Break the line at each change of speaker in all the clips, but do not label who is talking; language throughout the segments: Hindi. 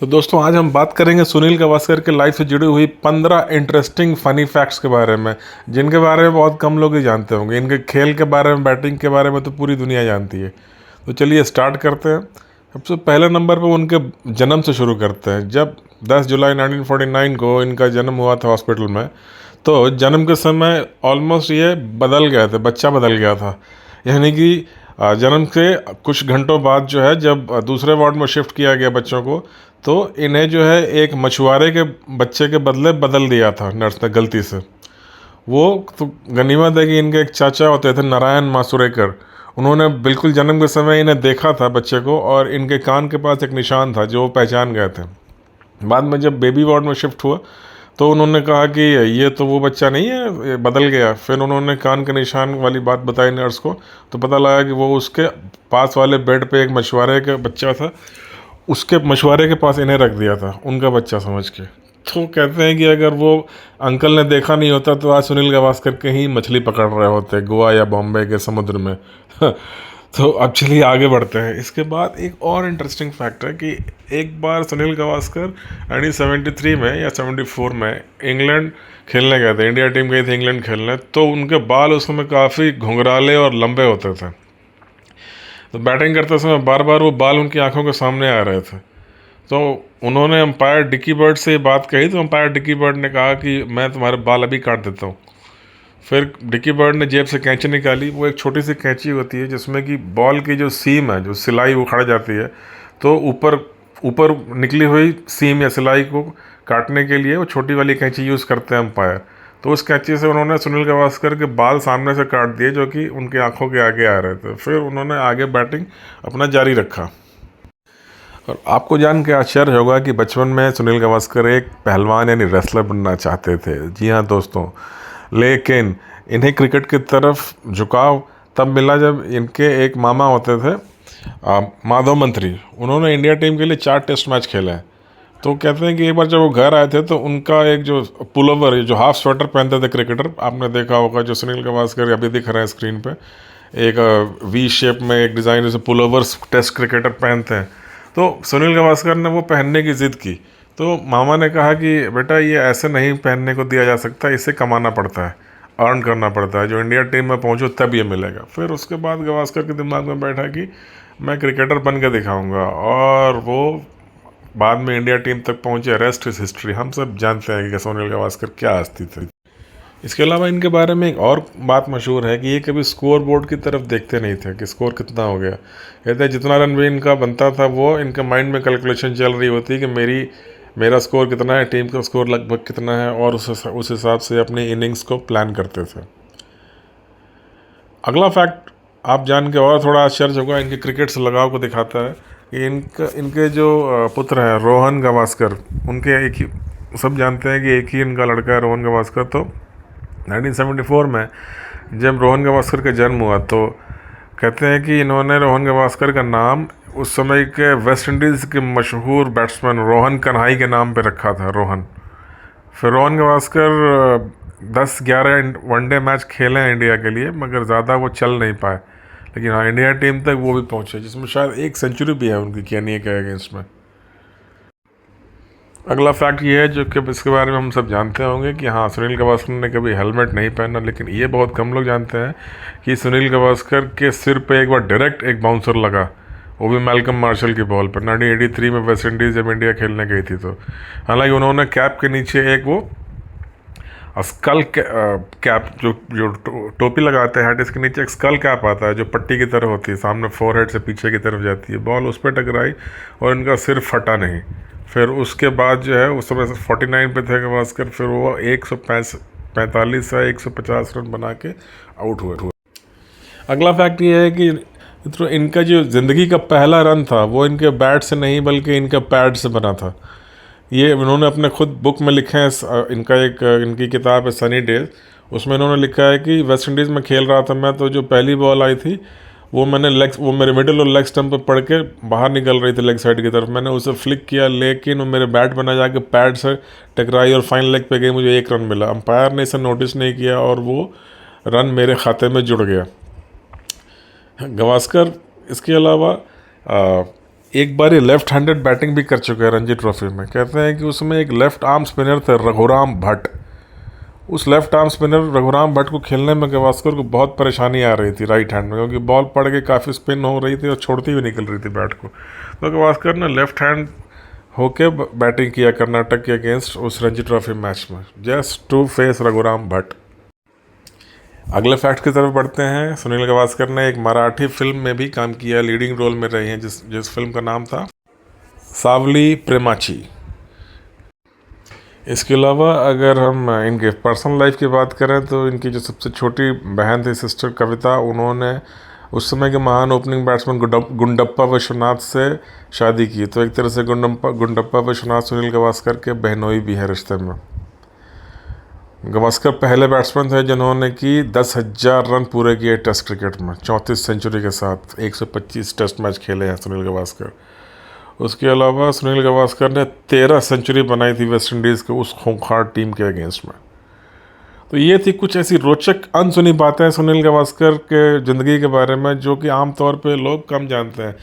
तो दोस्तों आज हम बात करेंगे सुनील गावस्कर के लाइफ से जुड़ी हुई 15 इंटरेस्टिंग फनी फैक्ट्स के बारे में, जिनके बारे में बहुत कम लोग ही जानते होंगे। इनके खेल के बारे में, बैटिंग के बारे में तो पूरी दुनिया जानती है। तो चलिए स्टार्ट करते हैं। सबसे पहले नंबर पे उनके जन्म से शुरू करते हैं। जब 10 जुलाई 1949 को इनका जन्म हुआ था हॉस्पिटल में, तो जन्म के समय ऑलमोस्ट ये बदल गए थे, बच्चा बदल गया था। यानी कि जन्म के कुछ घंटों बाद जो है, जब दूसरे वार्ड में शिफ्ट किया गया बच्चों को, तो इन्हें जो है एक मछुआरे के बच्चे के बदले बदल दिया था नर्स ने गलती से। वो तो गनीमत है कि इनके एक चाचा होते थे नारायण मासुरेकर। उन्होंने बिल्कुल जन्म के समय इन्हें देखा था बच्चे को, और इनके कान के पास एक निशान था जो वो पहचान गए थे। बाद में जब बेबी वार्ड में शिफ्ट हुआ तो उन्होंने कहा कि ये तो वो बच्चा नहीं है, ये बदल गया। फिर उन्होंने कान के निशान वाली बात बताई नर्स को, तो पता लगा कि वो उसके पास वाले बेड पे एक मछुआरे का बच्चा था, उसके मछुआरे के पास इन्हें रख दिया था उनका बच्चा समझ के। तो कहते हैं कि अगर वो अंकल ने देखा नहीं होता तो आज सुनील गावस्कर कहीं मछली पकड़ रहे होते गोवा या बॉम्बे के समुद्र में। तो अब चलिए आगे बढ़ते हैं। इसके बाद एक और इंटरेस्टिंग फैक्ट है कि एक बार सुनील गावस्कर 1973 में या 74 में इंग्लैंड खेलने गए थे, इंडिया टीम गई थी इंग्लैंड खेलने। तो उनके बाल उस समय काफ़ी घुंघराले और लंबे होते थे, तो बैटिंग करते समय बार बार वो बाल उनकी आंखों के सामने आ रहे थे। तो उन्होंने अंपायर डिकी बर्ड से ये बात कही, तो अंपायर डिकी बर्ड ने कहा कि मैं तुम्हारे बाल अभी काट देता हूँ। फिर डिकी बर्ड ने जेब से कैंची निकाली। वो एक छोटी सी कैंची होती है जिसमें कि बॉल की जो सीम है, जो सिलाई उखड़ जाती है, तो ऊपर ऊपर निकली हुई सीम या सिलाई को काटने के लिए वो छोटी वाली कैंची यूज़ करते हैं अंपायर। तो उस कैंची से उन्होंने सुनील गावस्कर के बाल सामने से काट दिए जो कि उनकी आंखों के आगे आ रहे थे। फिर उन्होंने आगे बैटिंग अपना जारी रखा। और आपको जान के आश्चर्य होगा कि बचपन में सुनील गावस्कर एक पहलवान यानी रेसलर बनना चाहते थे। जी हाँ दोस्तों, लेकिन इन्हें क्रिकेट की तरफ झुकाव तब मिला जब इनके एक मामा होते थे माधव मंत्री। उन्होंने इंडिया टीम के लिए 4 टेस्ट मैच खेले हैं। तो कहते हैं कि एक बार जब वो घर आए थे तो उनका एक जो पुलोवर, जो हाफ स्वेटर पहनते थे क्रिकेटर, आपने देखा होगा, जो सुनील गावस्कर अभी दिख रहे हैं स्क्रीन पे, एक वी शेप में एक डिज़ाइन जैसे पुलोवर्स टेस्ट क्रिकेटर पहनते हैं। तो सुनील गावस्कर ने वो पहनने की ज़िद की। तो मामा ने कहा कि बेटा ये ऐसे नहीं पहनने को दिया जा सकता, इसे कमाना पड़ता है, अर्न करना पड़ता है, जो इंडिया टीम में पहुंचो तब ये मिलेगा। फिर उसके बाद गावस्कर के दिमाग में बैठा कि मैं क्रिकेटर बन के दिखाऊंगा, और वो बाद में इंडिया टीम तक पहुंचे। Rest is history. हम सब जानते हैं कि सुनील गावस्कर क्या हस्ती थी। इसके अलावा इनके बारे में एक और बात मशहूर है कि ये कभी स्कोर बोर्ड की तरफ देखते नहीं थे कि स्कोर कितना हो गया। कहते हैं जितना रन भी इनका बनता था वो इनके माइंड में कैलकुलेशन चल रही होती कि मेरा स्कोर कितना है, टीम का स्कोर लगभग कितना है, और उस हिसाब से अपनी इनिंग्स को प्लान करते थे। अगला फैक्ट आप जान के और थोड़ा आश्चर्य होगा, इनके क्रिकेट से लगाव को दिखाता है कि इनके जो पुत्र हैं रोहन गावस्कर, उनके एक ही, सब जानते हैं कि एक ही इनका लड़का है रोहन गावस्कर। तो 1974 में जब रोहन गावस्कर का जन्म हुआ तो कहते हैं कि इन्होंने रोहन गावस्कर का नाम उस समय के वेस्ट इंडीज़ के मशहूर बैट्समैन रोहन कन्हाई के नाम पे रखा था, रोहन। फिर रोहन गावस्कर 10-11 वनडे मैच खेले हैं इंडिया के लिए, मगर ज़्यादा वो चल नहीं पाए। लेकिन हाँ, इंडिया टीम तक वो भी पहुँचे, जिसमें शायद एक सेंचुरी भी है उनकी केनिया के अगेंस्ट में। अगला फैक्ट ये है जो कि इसके बारे में हम सब जानते होंगे कि हाँ, सुनील गावस्कर ने कभी हेलमेट नहीं पहना। लेकिन ये बहुत कम लोग जानते हैं कि सुनील गावस्कर के सिर पे एक बार डायरेक्ट एक बाउंसर लगा, वो भी मैल्कम मार्शल की बॉल पर। 1983 में वेस्ट इंडीज़ जब इंडिया खेलने गई थी, तो हालांकि उन्होंने कैप के नीचे एक वो स्कल कैप, जो टोपी लगाते हैं हेड, इसके नीचे एक स्कल कैप आता है जो पट्टी की तरह होती है, सामने फोरहेड से पीछे की तरफ जाती है। बॉल उस पर टकराई और इनका सिर फटा नहीं। फिर उसके बाद जो है, उस समय 49 पे थे गावस्कर, फिर वो 145 या 150 रन बना के आउट हुए। अगला फैक्ट ये है कि इनका जो ज़िंदगी का पहला रन था वो इनके बैट से नहीं बल्कि इनके पैड से बना था। ये उन्होंने अपने खुद बुक में लिखे हैं। इनकी किताब है सनी डेज, उसमें इन्होंने लिखा है कि वेस्ट इंडीज़ में खेल रहा था मैं, तो जो पहली बॉल आई थी वो मेरे मिडिल और लेग स्टंप पे पड़ के बाहर निकल रही थी लेग साइड की तरफ। मैंने उसे फ्लिक किया, लेकिन वो मेरे बैट बना जाके पैड से टकराई और फाइन लेग पे गई, मुझे 1 रन मिला। अंपायर ने इसे नोटिस नहीं किया और वो रन मेरे खाते में जुड़ गया। गावस्कर इसके अलावा एक बार ये लेफ्ट हैंडेड बैटिंग भी कर चुके हैं रणजी ट्रॉफी में। कहते हैं कि उसमें एक लेफ्ट आर्म स्पिनर थे रघुराम भट्ट। उस left arm spinner Raghuram Bhatt को खेलने में गावस्कर को बहुत परेशानी आ रही थी राइट हैंड में, क्योंकि बॉल पड़ के काफ़ी स्पिन हो रही थी और छोड़ती हुई निकल रही थी बैट को। तो गावस्कर ने लेफ्ट हैंड होके बैटिंग किया कर्नाटक के अगेंस्ट उस रणजी ट्रॉफी मैच में, just to face Raghuram Bhatt. अगले फैक्ट की तरफ बढ़ते हैं। सुनील गावस्कर ने एक मराठी फिल्म में भी काम किया, लीडिंग रोल में रहे हैं, जिस फिल्म का नाम था सावली प्रेमाची। इसके अलावा अगर हम इनके पर्सनल लाइफ की बात करें तो इनकी जो सबसे छोटी बहन थी सिस्टर कविता, उन्होंने उस समय के महान ओपनिंग बैट्समैन गुंडप्पा विश्वनाथ से शादी की। तो एक तरह से गुंडप्पा विश्वनाथ सुनील गावस्कर के बहनोई भी है रिश्ते में। गावस्कर पहले बैट्समैन थे जिन्होंने की 10,000 रन पूरे किए टेस्ट क्रिकेट में 34 सेंचुरी के साथ। 125 टेस्ट मैच खेले हैं सुनील गावस्कर। उसके अलावा सुनील गावस्कर ने 13 सेंचुरी बनाई थी वेस्ट इंडीज़ के उस खूंखार टीम के अगेंस्ट में। तो ये थी कुछ ऐसी रोचक अनसुनी बातें सुनील गावस्कर के ज़िंदगी के बारे में, जो कि आमतौर पे लोग कम जानते हैं,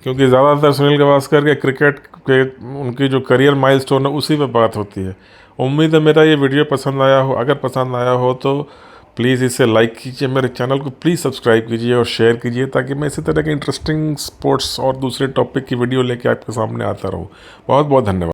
क्योंकि ज़्यादातर सुनील गावस्कर के क्रिकेट के उनकी जो करियर माइलस्टोन है उसी पे बात होती है। उम्मीद है मेरा ये वीडियो पसंद आया हो। अगर पसंद आया हो तो प्लीज़ इसे लाइक कीजिए, मेरे चैनल को प्लीज़ सब्सक्राइब कीजिए और शेयर कीजिए, ताकि मैं इसी तरह के इंटरेस्टिंग स्पोर्ट्स और दूसरे टॉपिक की वीडियो लेके आपके सामने आता रहूँ। बहुत बहुत धन्यवाद।